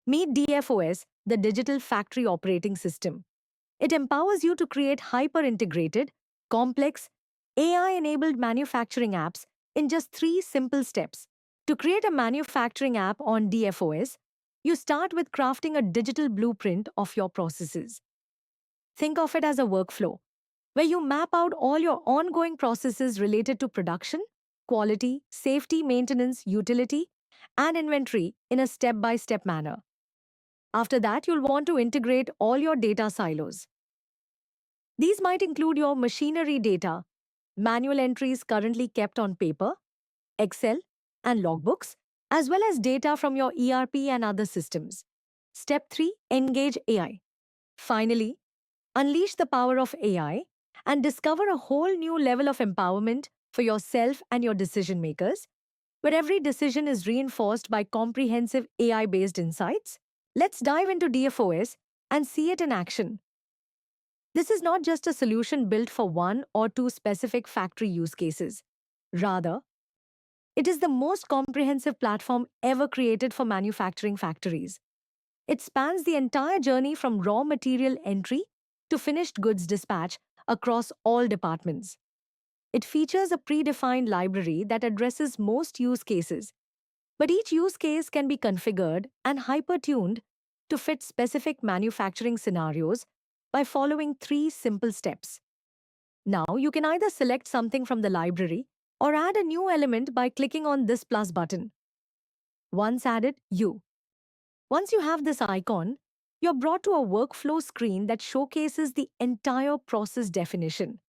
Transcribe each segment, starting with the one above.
Meet DFOS, the Digital Factory Operating System. It empowers you to create hyper-integrated, complex, AI-enabled manufacturing apps in just 3 simple steps. To create a manufacturing app on DFOS, you start with crafting a digital blueprint of your processes. Think of it as a workflow, where you map out all your ongoing processes related to production, quality, safety, maintenance, utility, and inventory in a step-by-step manner. After that, you'll want to integrate all your data silos. These might include your machinery data, manual entries currently kept on paper, Excel, and logbooks, as well as data from your ERP and other systems. Step 3. Engage AI. Finally, unleash the power of AI and discover a whole new level of empowerment for yourself and your decision makers, where every decision is reinforced by comprehensive AI-based insights. Let's dive into DFOS and see it in action. This is not just a solution built for one or two specific factory use cases. Rather, it is the most comprehensive platform ever created for manufacturing factories. It spans the entire journey from raw material entry to finished goods dispatch across all departments. It features a predefined library that addresses most use cases, but each use case can be configured and hyper-tuned to fit specific manufacturing scenarios by following 3 simple steps. Now, you can either select something from the library or add a new element by clicking on this plus button. Once added, Once you have this icon, you're brought to a workflow screen that showcases the entire process definition.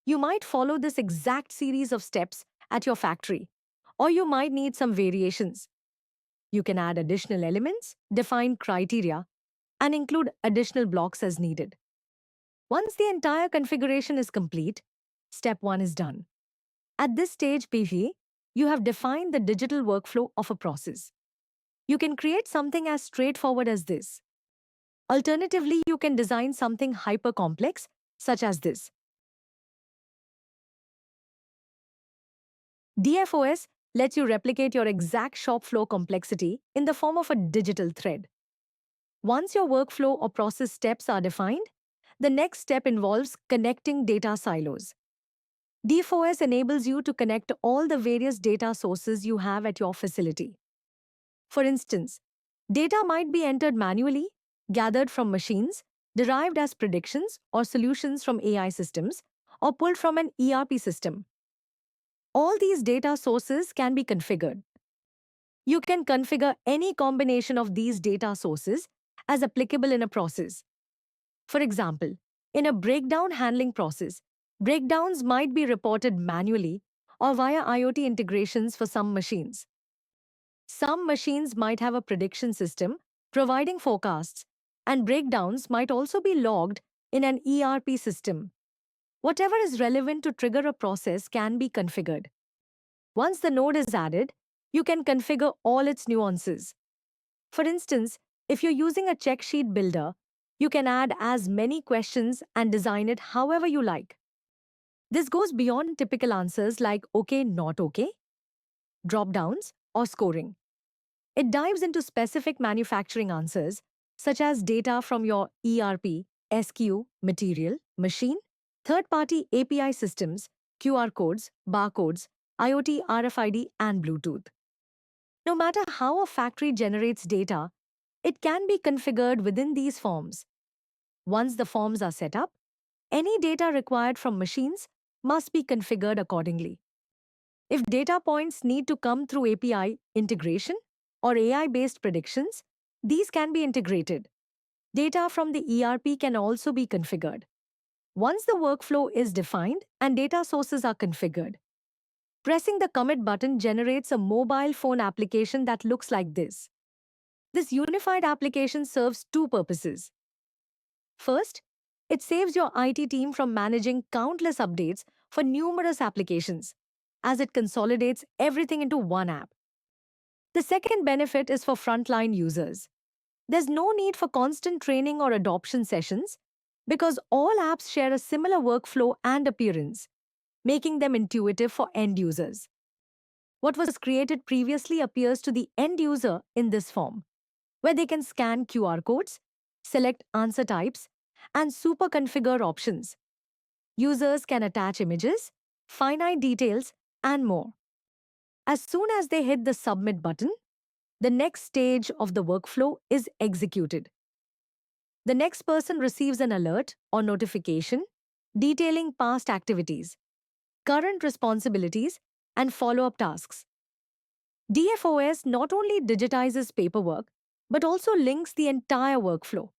You might follow this exact series of steps at your factory, or you might need some variations. You can add additional elements, define criteria, and include additional blocks as needed. Once the entire configuration is complete, step 1 is done. At this stage, PV, you have defined the digital workflow of a process. You can create something as straightforward as this. Alternatively, you can design something hyper-complex, such as this. DFOS lets you replicate your exact shop floor complexity in the form of a digital thread. Once your workflow or process steps are defined, the next step involves connecting data silos. DFOS enables you to connect all the various data sources you have at your facility. For instance, data might be entered manually, gathered from machines, derived as predictions or solutions from AI systems, or pulled from an ERP system. All these data sources can be configured. You can configure any combination of these data sources as applicable in a process. For example, in a breakdown handling process, breakdowns might be reported manually or via IoT integrations for some machines. Some machines might have a prediction system providing forecasts, and breakdowns might also be logged in an ERP system. Whatever is relevant to trigger a process can be configured. Once the node is added, you can configure all its nuances. For instance, if you're using a check sheet builder, you can add as many questions and design it however you like. This goes beyond typical answers like OK, not OK, drop-downs, or scoring. It dives into specific manufacturing answers, such as data from your ERP, SQ, material, machine, third-party API systems, QR codes, barcodes, IoT, RFID, and Bluetooth. No matter how a factory generates data, it can be configured within these forms. Once the forms are set up, any data required from machines must be configured accordingly. If data points need to come through API integration or AI-based predictions, these can be integrated. Data from the ERP can also be configured. Once the workflow is defined and data sources are configured, pressing the commit button generates a mobile phone application that looks like this. This unified application serves 2 purposes. First, it saves your IT team from managing countless updates for numerous applications, as it consolidates everything into one app. The second benefit is for frontline users. There's no need for constant training or adoption sessions because all apps share a similar workflow and appearance, making them intuitive for end users. What was created previously appears to the end user in this form. where they can scan QR codes, select answer types, and super configure options. Users can attach images, finite details, and more. As soon as they hit the submit button, the next stage of the workflow is executed. The next person receives an alert or notification detailing past activities, current responsibilities, and follow-up tasks. DFOS not only digitizes paperwork, but also links the entire workflow.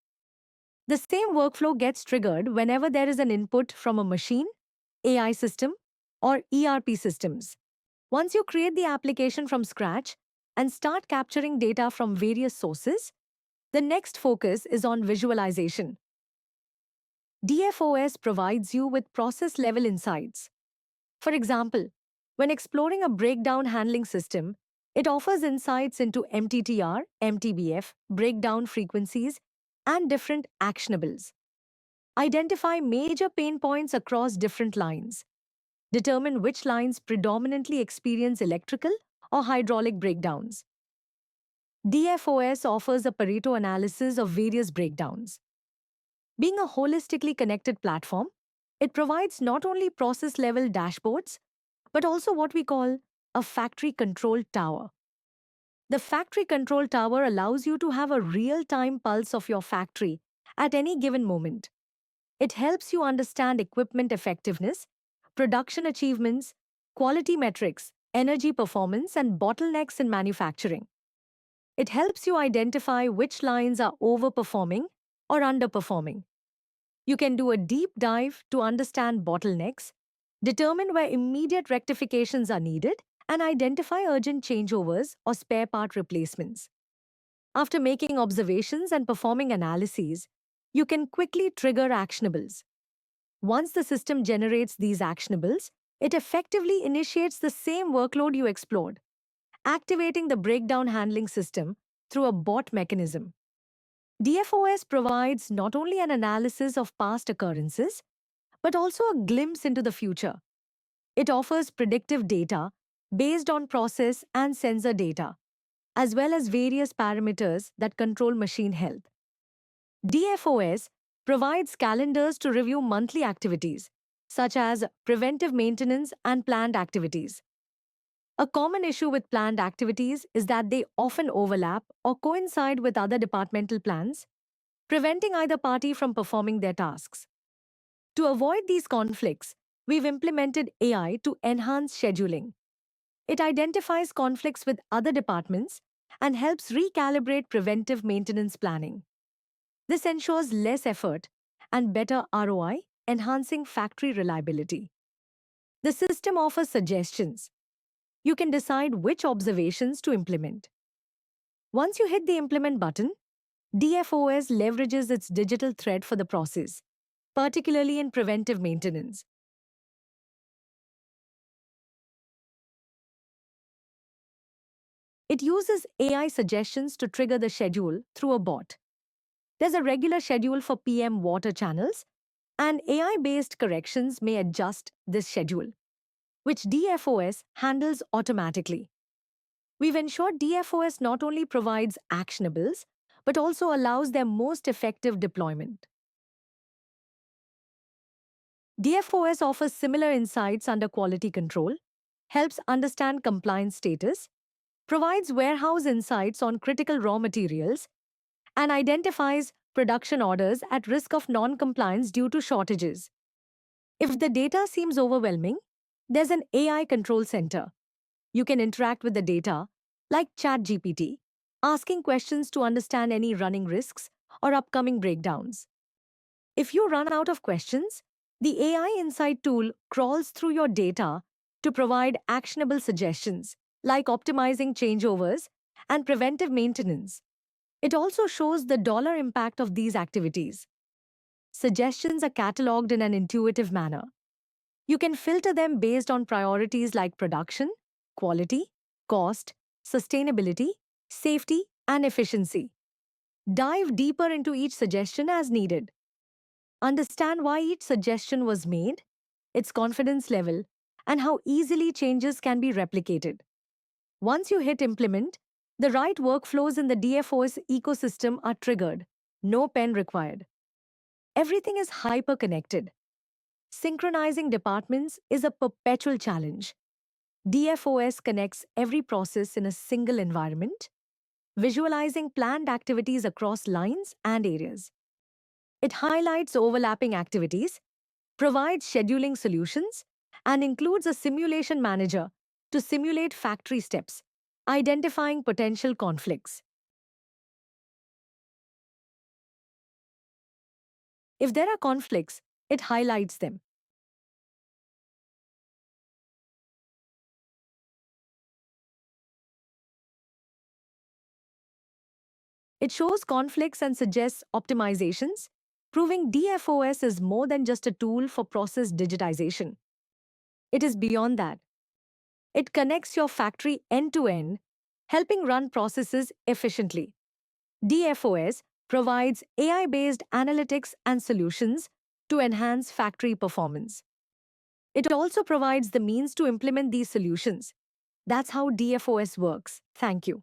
The same workflow gets triggered whenever there is an input from a machine, AI system, or ERP systems. Once you create the application from scratch and start capturing data from various sources, the next focus is on visualization. DFOS provides you with process-level insights. For example, when exploring a breakdown handling system, it offers insights into MTTR, MTBF, breakdown frequencies, and different actionables. Identify major pain points across different lines. Determine which lines predominantly experience electrical or hydraulic breakdowns. DFOS offers a Pareto analysis of various breakdowns. Being a holistically connected platform, it provides not only process-level dashboards, but also what we call a factory control tower. The factory control tower allows you to have a real-time pulse of your factory at any given moment. It helps you understand equipment effectiveness, production achievements, quality metrics, energy performance, and bottlenecks in manufacturing. It helps you identify which lines are overperforming or underperforming. You can do a deep dive to understand bottlenecks, determine where immediate rectifications are needed, and identify urgent changeovers or spare part replacements. After making observations and performing analyses, you can quickly trigger actionables. Once the system generates these actionables, it effectively initiates the same workload you explored, activating the breakdown handling system through a bot mechanism. DFOS provides not only an analysis of past occurrences, but also a glimpse into the future. It offers predictive data based on process and sensor data, as well as various parameters that control machine health. DFOS provides calendars to review monthly activities, such as preventive maintenance and planned activities. A common issue with planned activities is that they often overlap or coincide with other departmental plans, preventing either party from performing their tasks. To avoid these conflicts, we've implemented AI to enhance scheduling. It identifies conflicts with other departments and helps recalibrate preventive maintenance planning. This ensures less effort and better ROI, enhancing factory reliability. The system offers suggestions. You can decide which observations to implement. Once you hit the implement button, DFOS leverages its digital thread for the process, particularly in preventive maintenance. It uses AI suggestions to trigger the schedule through a bot. There's a regular schedule for PM water channels, and AI-based corrections may adjust this schedule, which DFOS handles automatically. We've ensured DFOS not only provides actionables, but also allows their most effective deployment. DFOS offers similar insights under quality control, helps understand compliance status, provides warehouse insights on critical raw materials, and identifies production orders at risk of non-compliance due to shortages. If the data seems overwhelming, there's an AI control center. You can interact with the data, like ChatGPT, asking questions to understand any running risks or upcoming breakdowns. If you run out of questions, the AI Insight tool crawls through your data to provide actionable suggestions, like optimizing changeovers and preventive maintenance. It also shows the dollar impact of these activities. Suggestions are cataloged in an intuitive manner. You can filter them based on priorities like production, quality, cost, sustainability, safety, and efficiency. Dive deeper into each suggestion as needed. Understand why each suggestion was made, its confidence level, and how easily changes can be replicated. Once you hit implement, The right workflows in the DFOS ecosystem are triggered. No pen required. Everything is hyper-connected. Synchronizing departments is a perpetual challenge. DFOS connects every process in a single environment, visualizing planned activities across lines and areas. It highlights overlapping activities, provides scheduling solutions, and includes a simulation manager to simulate factory steps, identifying potential conflicts. If there are conflicts, it highlights them. It shows conflicts and suggests optimizations, proving DFOS is more than just a tool for process digitization. It is beyond that. It connects your factory end to end, helping run processes efficiently. DFOS provides AI-based analytics and solutions to enhance factory performance. It also provides the means to implement these solutions. That's how DFOS works. Thank you.